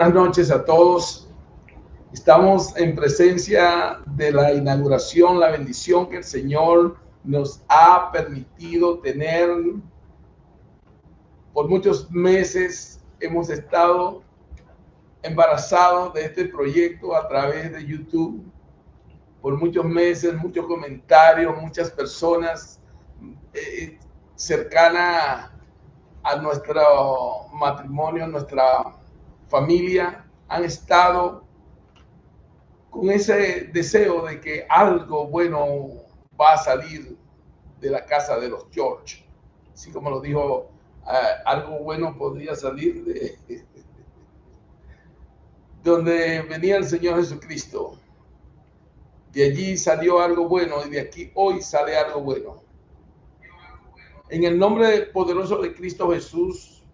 Buenas noches a todos. Estamos en presencia de la inauguración, la bendición que el Señor nos ha permitido tener. Por muchos meses hemos estado embarazados de este proyecto a través de YouTube. Por muchos meses, muchos comentarios, muchas personas cercanas a nuestro matrimonio, nuestra familia, han estado con ese deseo de que algo bueno va a salir de la casa de los George. Así como lo dijo, algo bueno podría salir de donde venía el Señor Jesucristo. De allí salió algo bueno y de aquí hoy sale algo bueno. En el nombre poderoso de Cristo Jesús,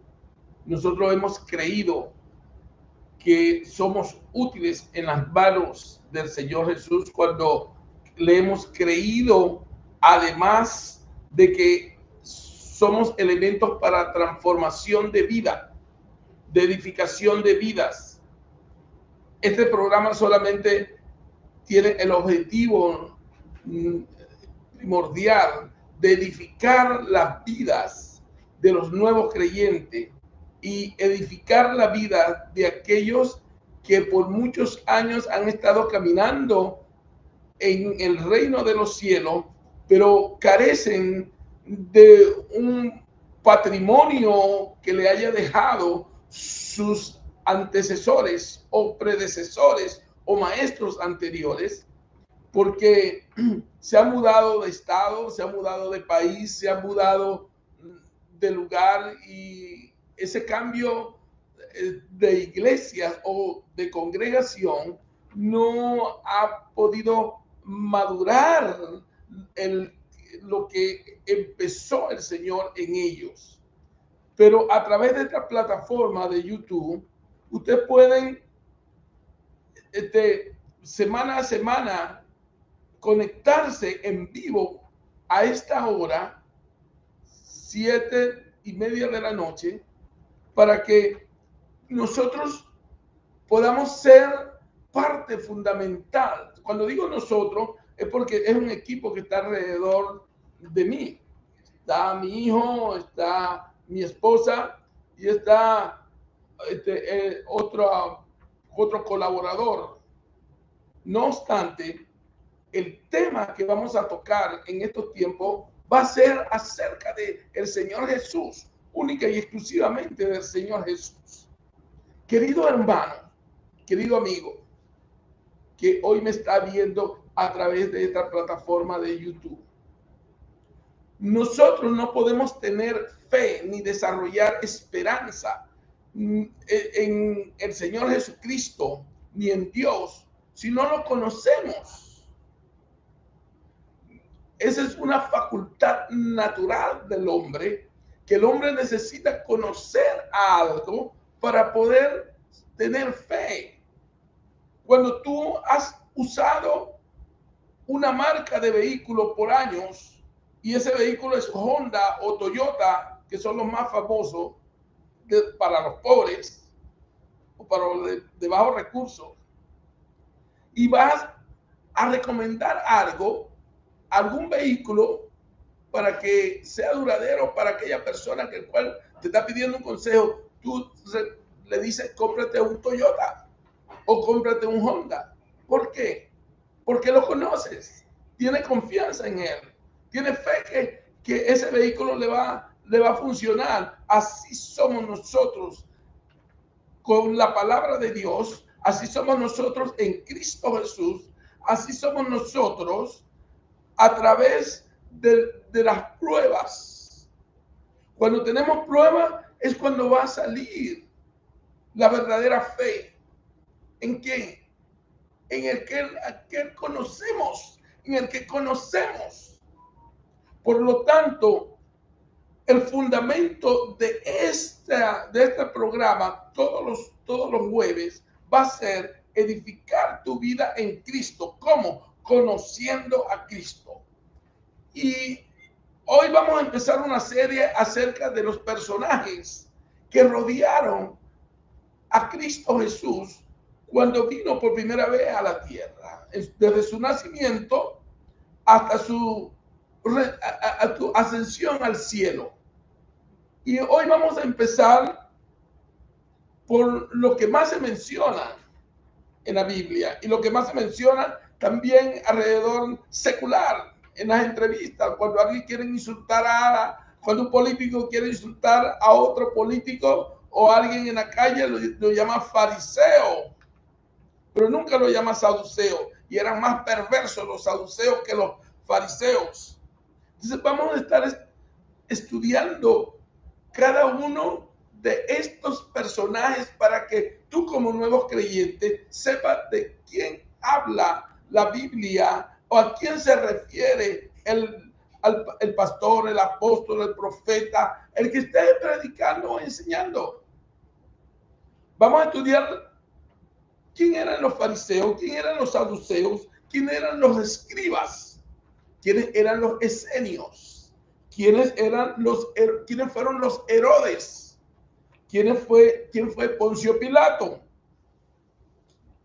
nosotros hemos creído que somos útiles en las manos del Señor Jesús cuando le hemos creído, además de que somos elementos para transformación de vida, de edificación de vidas. Este programa solamente tiene el objetivo primordial de edificar las vidas de los nuevos creyentes y edificar la vida de aquellos que por muchos años han estado caminando en el reino de los cielos, pero carecen de un patrimonio que le haya dejado sus antecesores o predecesores o maestros anteriores, porque se ha mudado de estado, se ha mudado de país, se ha mudado de lugar, y ese cambio de iglesia o de congregación no ha podido madurar lo que empezó el Señor en ellos. Pero a través de esta plataforma de YouTube, ustedes pueden semana a semana conectarse en vivo a esta hora, 7:30 de la noche, para que nosotros podamos ser parte fundamental. Cuando digo nosotros, es porque es un equipo que está alrededor de mí. Está mi hijo, está mi esposa y está otro colaborador. No obstante, el tema que vamos a tocar en estos tiempos va a ser acerca del Señor Jesús, única y exclusivamente del Señor Jesús. Querido hermano, querido amigo, que hoy me está viendo a través de esta plataforma de YouTube, nosotros no podemos tener fe ni desarrollar esperanza en el Señor Jesucristo ni en Dios si no lo conocemos. Esa es una facultad natural del hombre, que el hombre necesita conocer algo para poder tener fe. Cuando tú has usado una marca de vehículo por años y ese vehículo es Honda o Toyota, que son los más famosos para los pobres o para los de bajos recursos, y vas a recomendar algún vehículo para que sea duradero para aquella persona que el cual te está pidiendo un consejo, tú le dices cómprate un Toyota o cómprate un Honda. ¿Por qué? Porque lo conoces, tiene confianza en él, tiene fe que ese vehículo le va a funcionar. Así somos nosotros con la palabra de Dios, así somos nosotros en Cristo Jesús, así somos nosotros a través de las pruebas. Cuando tenemos pruebas es cuando va a salir la verdadera fe. ¿En quién? En el que conocemos, en el que conocemos. Por lo tanto, el fundamento de este programa todos los jueves va a ser edificar tu vida en Cristo. ¿Cómo? Conociendo a Cristo. Y hoy vamos a empezar una serie acerca de los personajes que rodearon a Cristo Jesús cuando vino por primera vez a la tierra, desde su nacimiento hasta su ascensión al cielo. Y hoy vamos a empezar por lo que más se menciona en la Biblia y lo que más se menciona también alrededor secular, en las entrevistas, cuando alguien quiere insultar cuando un político quiere insultar a otro político o alguien en la calle lo llama fariseo, pero nunca lo llama saduceo, y eran más perversos los saduceos que los fariseos. Entonces vamos a estar estudiando cada uno de estos personajes para que tú como nuevo creyente sepas de quién habla la Biblia o a quién se refiere el pastor, el apóstol, el profeta, el que esté predicando o enseñando. Vamos a estudiar quién eran los fariseos, quién eran los saduceos, quién eran los escribas, quiénes eran los esenios, quiénes fueron los Herodes, quién fue Poncio Pilato,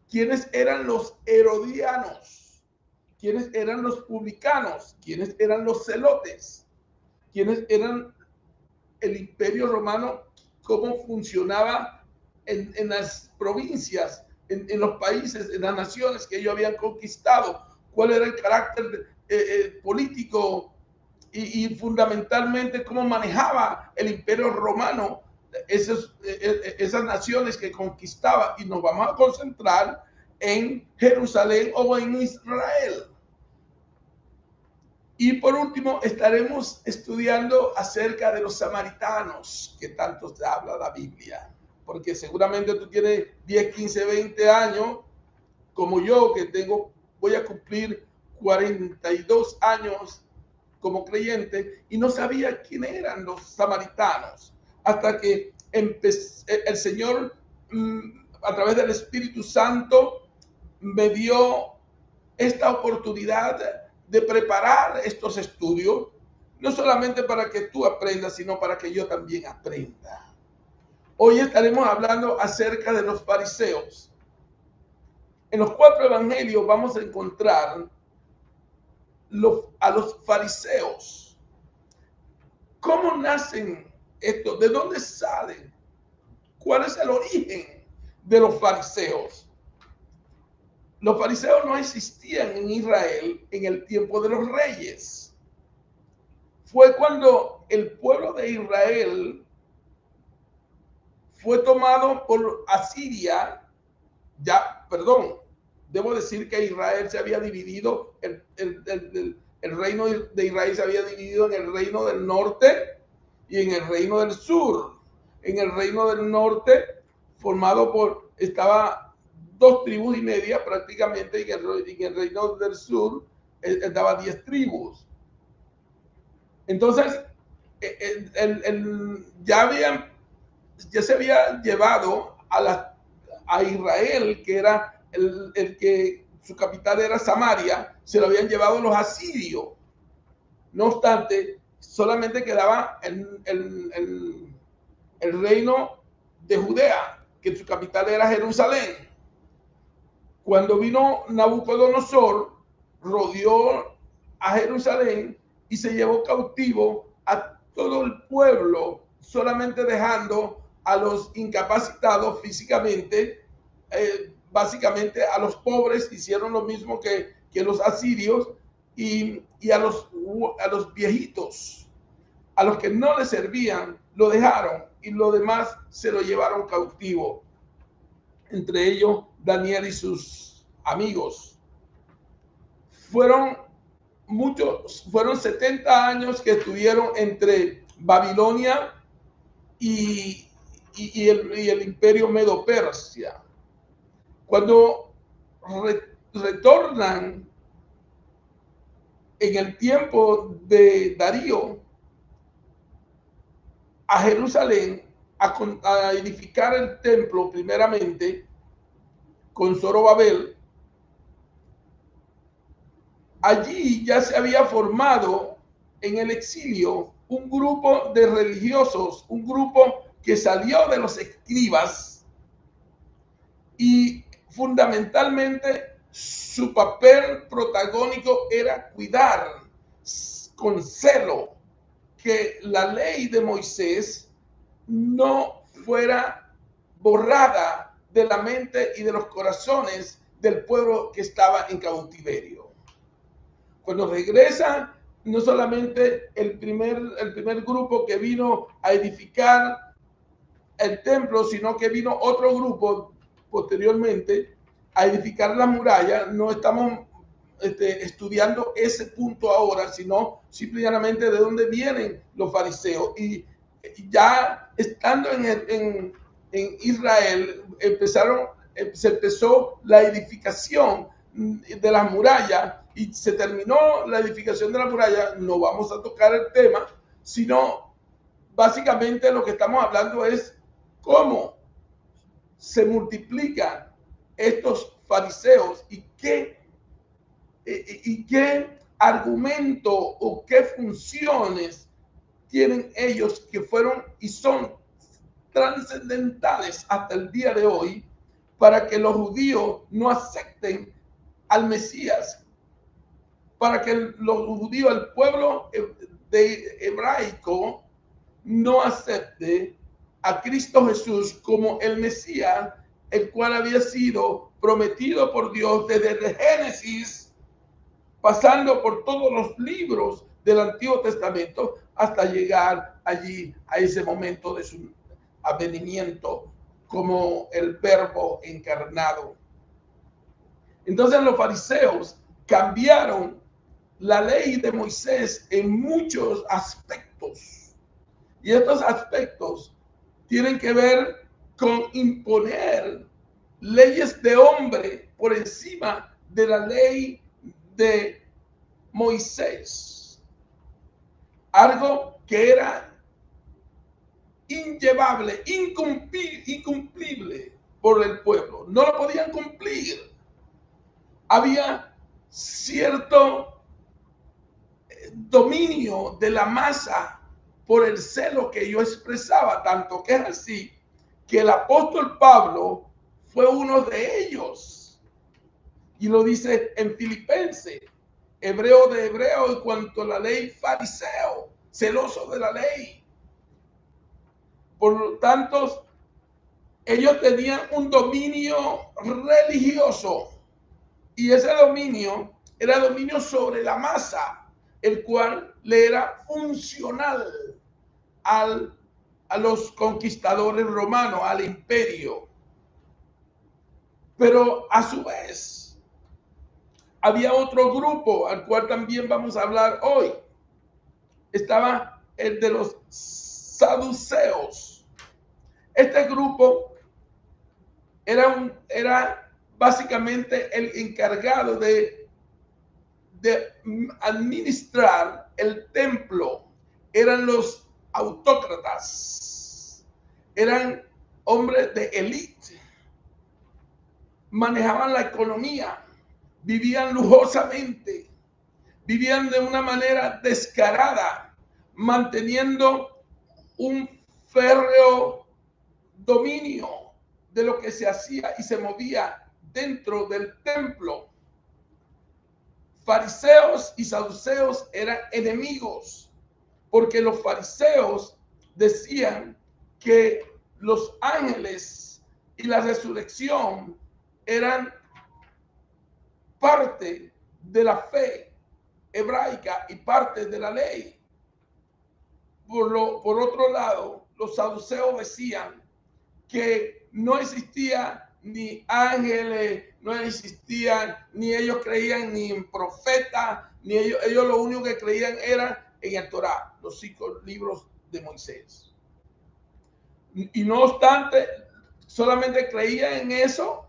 quiénes eran los herodianos, quiénes eran los publicanos, quiénes eran los celotes, quiénes eran el imperio romano, cómo funcionaba en las provincias, en los países, en las naciones que ellos habían conquistado, cuál era el carácter político y fundamentalmente cómo manejaba el imperio romano esas naciones que conquistaba. Y nos vamos a concentrar en Jerusalén o en Israel. Y por último estaremos estudiando acerca de los samaritanos, que tanto se habla la Biblia, porque seguramente tú tienes 10, 15, 20 años, como yo, que voy a cumplir 42 años como creyente, y no sabía quién eran los samaritanos, hasta que el Señor, a través del Espíritu Santo, me dio esta oportunidad de preparar estos estudios, no solamente para que tú aprendas, sino para que yo también aprenda. Hoy estaremos hablando acerca de los fariseos. En los 4 evangelios vamos a encontrar a los fariseos. ¿Cómo nacen estos? ¿De dónde salen? ¿Cuál es el origen de los fariseos? Los fariseos no existían en Israel en el tiempo de los reyes. Fue cuando el pueblo de Israel fue tomado por Asiria. Debo decir que Israel se había dividido, el reino de Israel se había dividido en el reino del norte y en el reino del sur. En el reino del norte, estaba 2 tribus y media prácticamente, y en el reino del sur daba 10 tribus. Entonces, ya se había llevado a Israel, que era el que su capital era Samaria, se lo habían llevado los asirios. No obstante, solamente quedaba el reino de Judea, que su capital era Jerusalén. Cuando vino Nabucodonosor, rodeó a Jerusalén y se llevó cautivo a todo el pueblo, solamente dejando a los incapacitados físicamente, básicamente a los pobres. Hicieron lo mismo que los asirios, y a los viejitos, a los que no les servían, lo dejaron, y lo demás se lo llevaron cautivo, entre ellos Daniel y sus amigos. Fueron 70 años que estuvieron entre Babilonia y el imperio Medo-Persia. Cuando retornan en el tiempo de Darío a Jerusalén a edificar el templo, primeramente con Zorobabel, allí ya se había formado en el exilio un grupo de religiosos, un grupo que salió de los escribas, fundamentalmente su papel protagónico era cuidar con celo que la ley de Moisés no fuera borrada de la mente y de los corazones del pueblo que estaba en cautiverio. Cuando regresa, no solamente el primer grupo que vino a edificar el templo, sino que vino otro grupo posteriormente a edificar la muralla. No estamos estudiando ese punto ahora, sino simplemente de dónde vienen los fariseos. Y ya estando en Israel, se empezó la edificación de las murallas y se terminó la edificación de la muralla. No vamos a tocar el tema, sino básicamente lo que estamos hablando es cómo se multiplican estos fariseos y qué argumento o qué funciones tienen ellos que fueron y son trascendentales hasta el día de hoy para que los judíos no acepten al Mesías, para que los judíos, el pueblo hebraico, no acepte a Cristo Jesús como el Mesías, el cual había sido prometido por Dios desde el Génesis, pasando por todos los libros del Antiguo Testamento, hasta llegar allí a ese momento de su advenimiento como el Verbo encarnado. Entonces los fariseos cambiaron la ley de Moisés en muchos aspectos. Y estos aspectos tienen que ver con imponer leyes de hombre por encima de la ley de Moisés. Algo que era inllevable, incumplible por el pueblo. No lo podían cumplir. Había cierto dominio de la masa por el celo que yo expresaba, tanto que es así que el apóstol Pablo fue uno de ellos. Y lo dice en Filipenses, hebreo de hebreo en cuanto a la ley, fariseo, celoso de la ley. Por lo tanto, ellos tenían un dominio religioso y ese dominio era dominio sobre la masa, el cual le era funcional a los conquistadores romanos, al imperio. Pero a su vez, había otro grupo al cual también vamos a hablar hoy. Estaba el de los saduceos. Este grupo era básicamente el encargado de administrar el templo. Eran los autócratas, eran hombres de élite, manejaban la economía, vivían lujosamente, vivían de una manera descarada, manteniendo un férreo dominio de lo que se hacía y se movía dentro del templo. Fariseos y saduceos eran enemigos, porque los fariseos decían que los ángeles y la resurrección eran parte de la fe hebraica y parte de la ley. Por otro lado, los saduceos decían que no existía ni ángeles, no existían, ni ellos creían ni en profetas, ni ellos lo único que creían era en el Torá, los 5 libros de Moisés. Y no obstante, solamente creían en eso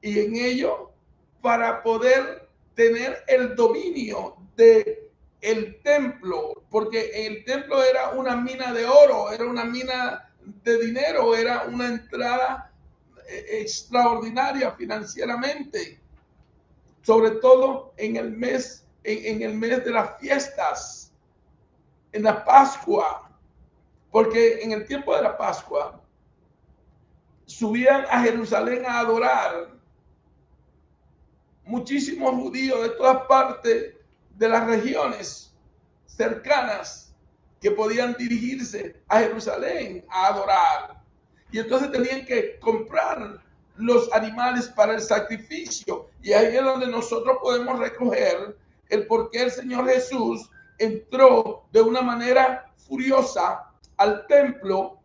y en ello para poder tener el dominio de el templo, porque el templo era una mina de oro, era una mina de dinero, era una entrada extraordinaria financieramente, sobre todo en el mes de las fiestas, en la Pascua, porque en el tiempo de la Pascua subían a Jerusalén a adorar muchísimos judíos de todas partes de las regiones cercanas que podían dirigirse a Jerusalén a adorar. Y entonces tenían que comprar los animales para el sacrificio. Y ahí es donde nosotros podemos recoger el por qué el Señor Jesús entró de una manera furiosa al templo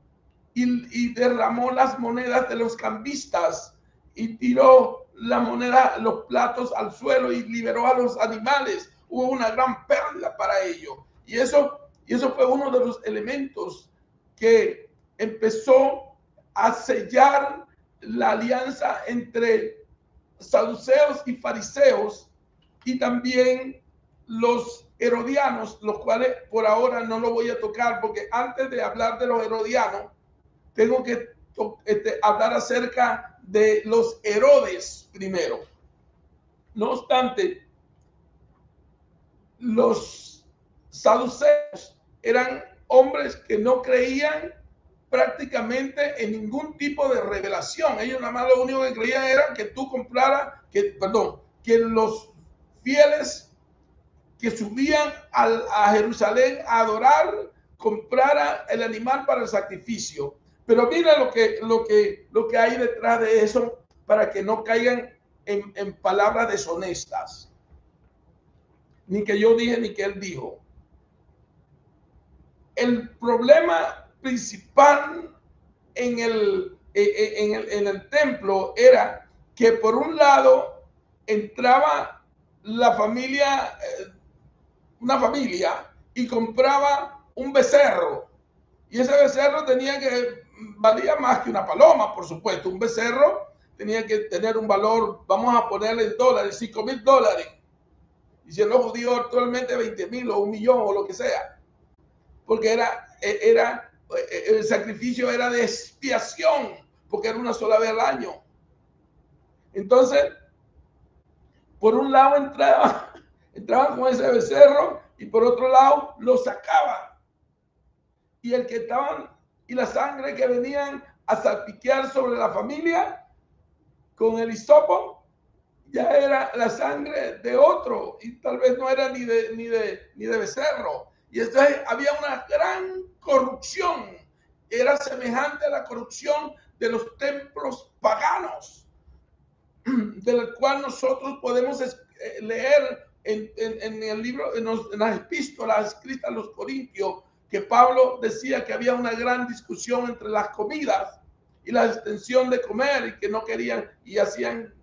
y derramó las monedas de los cambistas y tiró la moneda, los platos al suelo y liberó a los animales. Hubo una gran pérdida para ellos. Y eso fue uno de los elementos que empezó a sellar la alianza entre saduceos y fariseos y también los herodianos, los cuales por ahora no lo voy a tocar, porque antes de hablar de los herodianos, tengo que hablar acerca de los Herodes primero. No obstante, los saduceos eran hombres que no creían prácticamente en ningún tipo de revelación. Ellos nada más lo único que creían era que tú compraras, que los fieles que subían a Jerusalén a adorar comprara el animal para el sacrificio. Pero mira lo que hay detrás de eso para que no caigan en palabras deshonestas. Ni que yo dije ni que él dijo. El problema principal en el templo era que por un lado entraba la familia, una familia, y compraba un becerro. Y ese becerro valía más que una paloma, por supuesto. Un becerro tenía que tener un valor, vamos a ponerle en dólares, $5,000. Y si en los judíos actualmente 20,000 o 1,000,000 o lo que sea. Porque el sacrificio era de expiación, porque era una sola vez al año. Entonces, por un lado entraban con ese becerro y por otro lado lo sacaban. Y la sangre que venían a salpiquear sobre la familia con el hisopo ya era la sangre de otro y tal vez no era ni de becerro. Y entonces había una gran corrupción. Era semejante a la corrupción de los templos paganos, del cual nosotros podemos leer en el libro, en las epístolas escritas a los Corintios, que Pablo decía que había una gran discusión entre las comidas y la extensión de comer y que no querían y hacían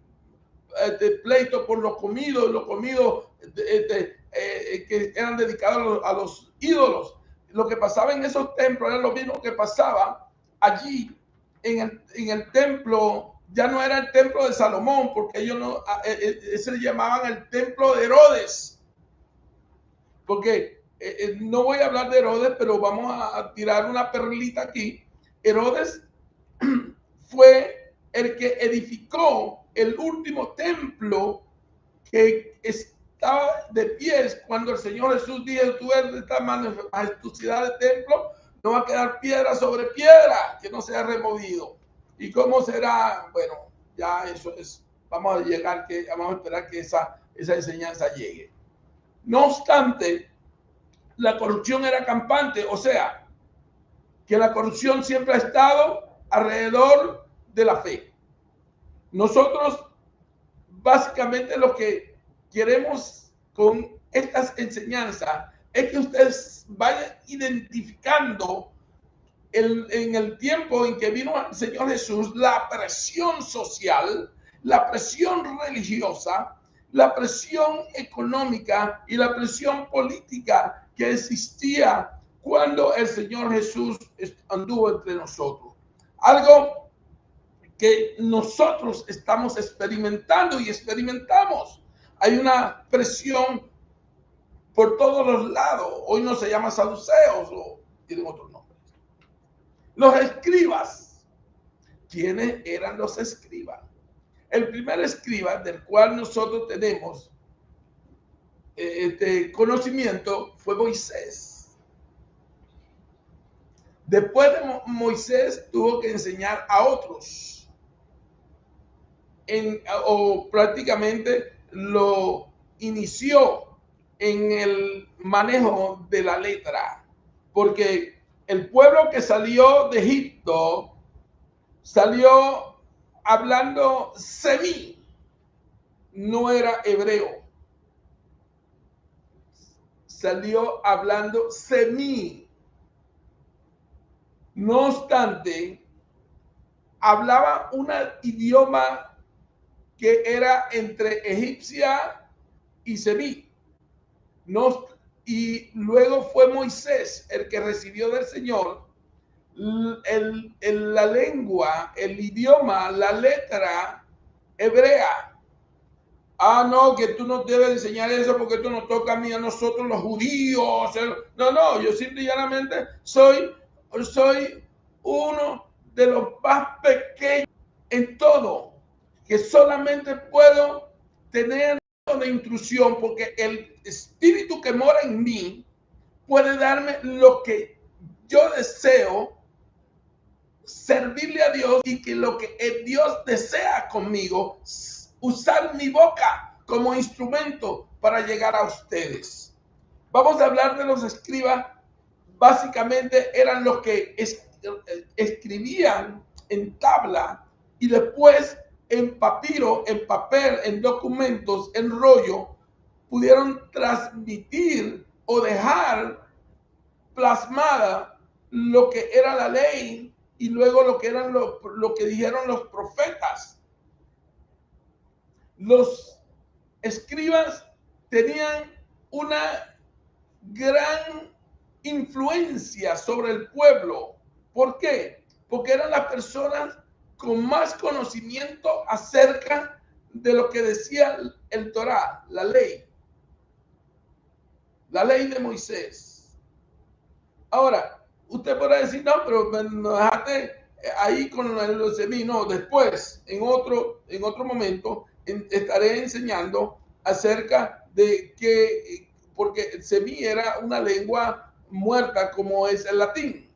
pleito por los comidos que eran dedicados a los ídolos. Lo que pasaba en esos templos era lo mismo que pasaba allí en el templo. Ya no era el templo de Salomón, porque ellos se le llamaban el templo de Herodes. Porque no voy a hablar de Herodes, pero vamos a tirar una perlita aquí. Herodes fue el que edificó el último templo que estaba de pie cuando el Señor Jesús dijo: tú eres de esta majestuosidad de templo, no va a quedar piedra sobre piedra que no sea removido. ¿Y cómo será? Bueno, ya eso es, vamos a esperar que esa enseñanza llegue. No obstante, la corrupción era campante, o sea, que la corrupción siempre ha estado alrededor de la fe. Nosotros básicamente lo que queremos con estas enseñanzas es que ustedes vayan identificando en el tiempo en que vino el Señor Jesús la presión social, la presión religiosa, la presión económica y la presión política que existía cuando el Señor Jesús anduvo entre nosotros. Algo que nosotros estamos experimentando y experimentamos. Hay una presión por todos los lados. Hoy no se llama saduceos o tienen otros nombres. Los escribas. ¿Quiénes eran los escribas? El primer escriba del cual nosotros tenemos conocimiento fue Moisés. Después de Moisés tuvo que enseñar a otros. O prácticamente lo inició en el manejo de la letra, porque el pueblo que salió de Egipto salió hablando semí, no era hebreo. Salió hablando semí. No obstante, hablaba un idioma que era entre egipcia y semí. No, y luego fue Moisés el que recibió del Señor la lengua, el idioma, la letra hebrea. Ah, no, que tú no debes enseñar eso porque tú nos toca a mí, a nosotros los judíos. No, no, yo simple y llanamente soy uno de los más pequeños en todo, que solamente puedo tener una intrusión porque el espíritu que mora en mí puede darme lo que yo deseo, servirle a Dios, y que lo que Dios desea conmigo, usar mi boca como instrumento para llegar a ustedes. Vamos a hablar de los escribas. Básicamente eran los que escribían en tabla y después en papiro, en papel, en documentos, en rollo, pudieron transmitir o dejar plasmada lo que era la ley y luego lo que eran lo que dijeron los profetas. Los escribas tenían una gran influencia sobre el pueblo. ¿Por qué? Porque eran las personas con más conocimiento acerca de lo que decía el Torá, la ley de Moisés. Ahora, usted podrá decir, no, pero no dejaste ahí con los semí. No, después, en otro momento, estaré enseñando acerca de que, porque el semí era una lengua muerta como es el latín.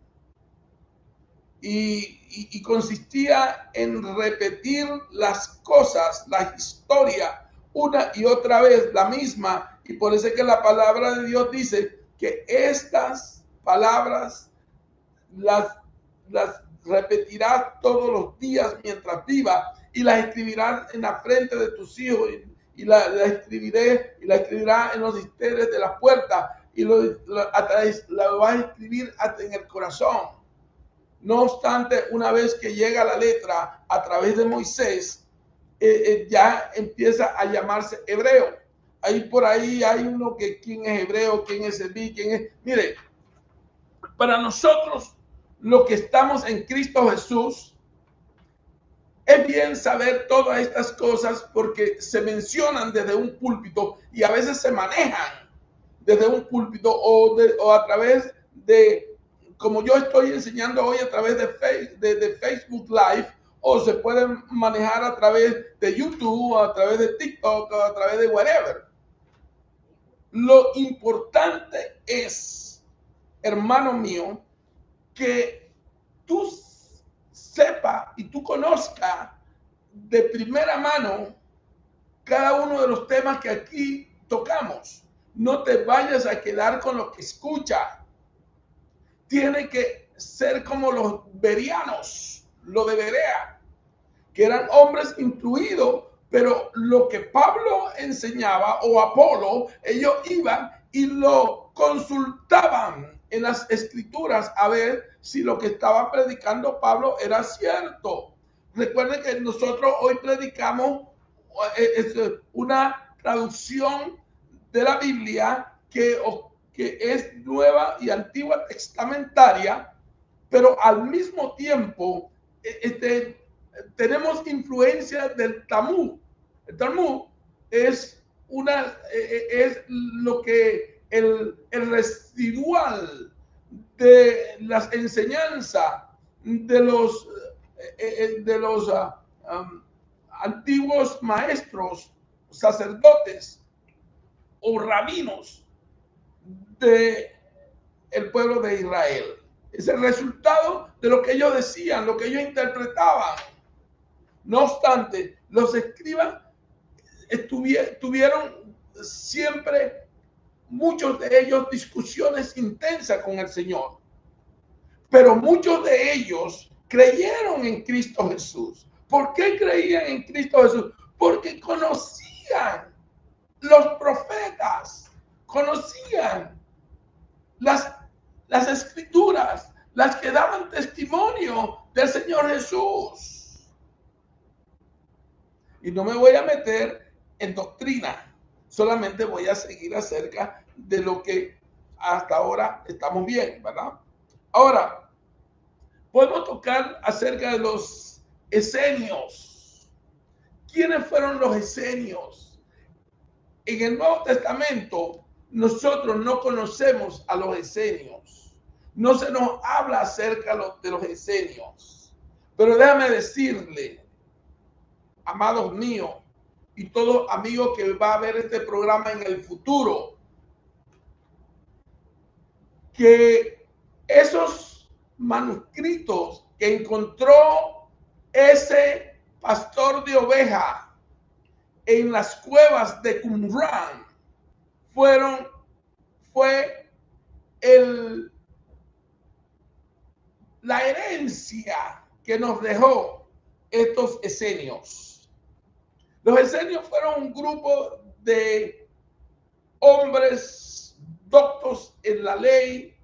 Y consistía en repetir las cosas, la historia, una y otra vez, la misma. Y por eso es que la palabra de Dios dice que estas palabras las repetirás todos los días mientras viva, y las escribirás en la frente de tus hijos, y la escribirá en los dinteles de las puertas, y la vas a escribir hasta en el corazón. No obstante, una vez que llega la letra a través de Moisés, ya empieza a llamarse hebreo. Ahí por ahí hay uno que quién es hebreo, quién es semí, quién es. Mire, para nosotros, los que estamos en Cristo Jesús, es bien saber todas estas cosas porque se mencionan desde un púlpito y a veces se manejan desde un púlpito o a través de, como yo estoy enseñando hoy, a través de Facebook Live, o se pueden manejar a través de YouTube, a través de TikTok, o a través de whatever. Lo importante es, hermano mío, que tú sepa y tú conozca de primera mano cada uno de los temas que aquí tocamos. No te vayas a quedar con lo que escucha. Tiene que ser como los bereanos, lo de Berea, que eran hombres instruidos, pero lo que Pablo enseñaba o Apolo, ellos iban y lo consultaban en las escrituras a ver si lo que estaba predicando Pablo era cierto. Recuerden que nosotros hoy predicamos una traducción de la Biblia que es nueva y antigua testamentaria, pero al mismo tiempo tenemos influencia del Talmud. El Talmud es lo que el residual de las enseñanzas de los antiguos maestros, sacerdotes o rabinos de el pueblo de Israel. Es el resultado de lo que ellos decían, lo que ellos interpretaban. No obstante, los escribas tuvieron siempre, muchos de ellos, discusiones intensas con el Señor. Pero muchos de ellos creyeron en Cristo Jesús. ¿Por qué creían en Cristo Jesús? Porque conocían los profetas, conocían las escrituras, las que daban testimonio del Señor Jesús. Y no me voy a meter en doctrina, solamente voy a seguir acerca de lo que hasta ahora estamos bien, ¿verdad? Ahora, podemos tocar acerca de los esenios. ¿Quiénes fueron los esenios? En el Nuevo Testamento, nosotros no conocemos a los esenios. No se nos habla acerca de los esenios. Pero déjame decirle, amados míos, y todo amigo que va a ver este programa en el futuro, que esos manuscritos que encontró ese pastor de oveja en las cuevas de Qumran fue la herencia que nos dejó estos esenios. Los esenios fueron un grupo de hombres doctos en la ley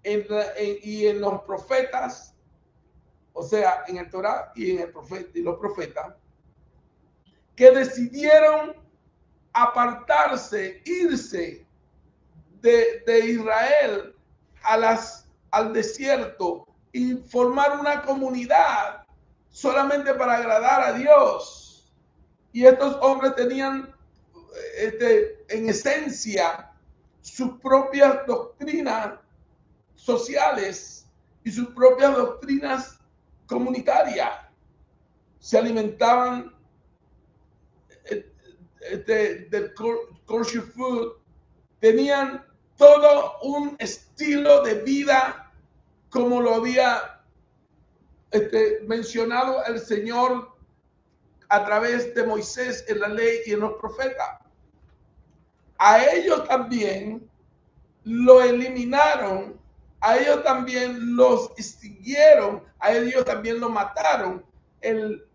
y en los profetas, o sea, en el Torá y en el profeta y los profetas, que decidieron apartarse, irse de Israel al desierto y formar una comunidad solamente para agradar a Dios. Y estos hombres tenían en esencia sus propias doctrinas sociales y sus propias doctrinas comunitarias. Se alimentaban del kosher food, tenían todo un estilo de vida como lo había mencionado el Señor a través de Moisés en la ley y en los profetas. A ellos también lo eliminaron, a ellos también los extinguieron, a ellos también lo mataron el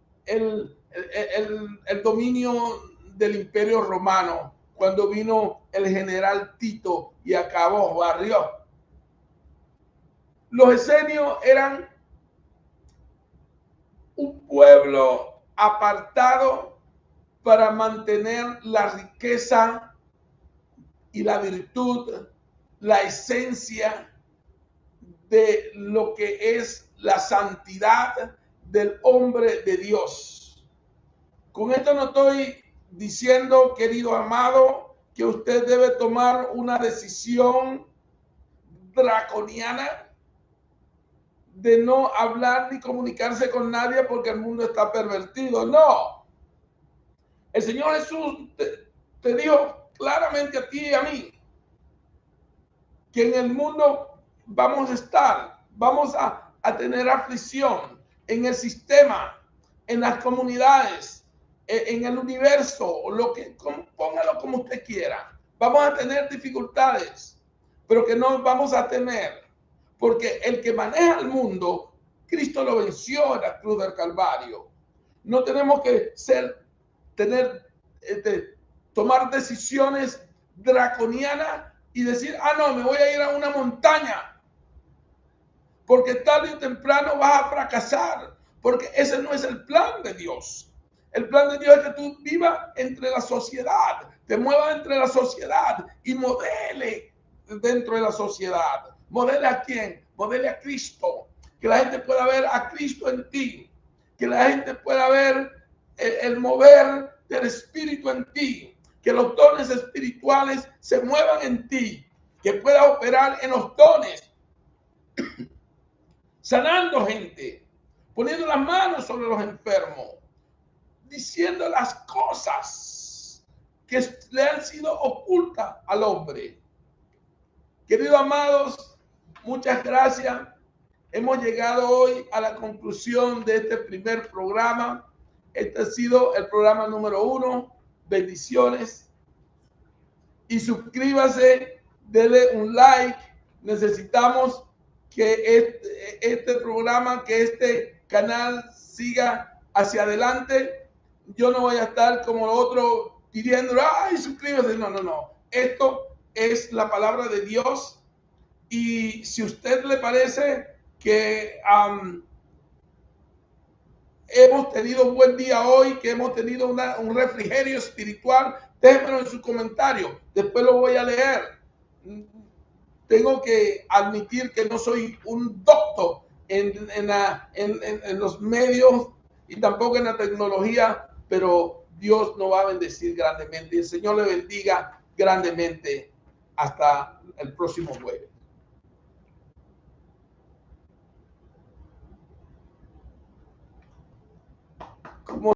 dominio del Imperio Romano, cuando vino el general Tito y acabó, barrió. Los esenios eran un pueblo apartado para mantener la riqueza y la virtud, la esencia de lo que es la santidad del hombre de Dios. Con esto no estoy diciendo, querido amado, que usted debe tomar una decisión draconiana de no hablar ni comunicarse con nadie porque el mundo está pervertido. No. El Señor Jesús te dijo claramente a ti y a mí que en el mundo vamos a estar, vamos a tener aflicción en el sistema, en las comunidades, en el universo, póngalo como usted quiera. Vamos a tener dificultades, pero que no vamos a temer, porque el que maneja el mundo, Cristo lo venció en la cruz del Calvario. No tenemos que tomar decisiones draconianas y decir, no, me voy a ir a una montaña, porque tarde o temprano vas a fracasar, porque ese no es el plan de Dios. El plan de Dios es que tú vivas entre la sociedad, te muevas entre la sociedad y modele dentro de la sociedad. ¿Modele a quién? Modele a Cristo. Que la gente pueda ver a Cristo en ti. Que la gente pueda ver el mover del Espíritu en ti. Que los dones espirituales se muevan en ti. Que pueda operar en los dones. Sanando gente. Poniendo las manos sobre los enfermos. Diciendo las cosas que le han sido ocultas al hombre. Queridos amados, muchas gracias. Hemos llegado hoy a la conclusión de este primer programa. Este ha sido el programa número 1. Bendiciones. Y suscríbase, dele un like. Necesitamos que este programa, que este canal siga hacia adelante. Yo no voy a estar como otro pidiendo, ay, suscríbase. No, no, no. Esto es la palabra de Dios. Y si a usted le parece que hemos tenido un buen día hoy, que hemos tenido un refrigerio espiritual, déjenmelo en su comentario. Después lo voy a leer. Tengo que admitir que no soy un doctor en los medios y tampoco en la tecnología, pero Dios nos va a bendecir grandemente. El Señor le bendiga grandemente. Hasta el próximo jueves. Como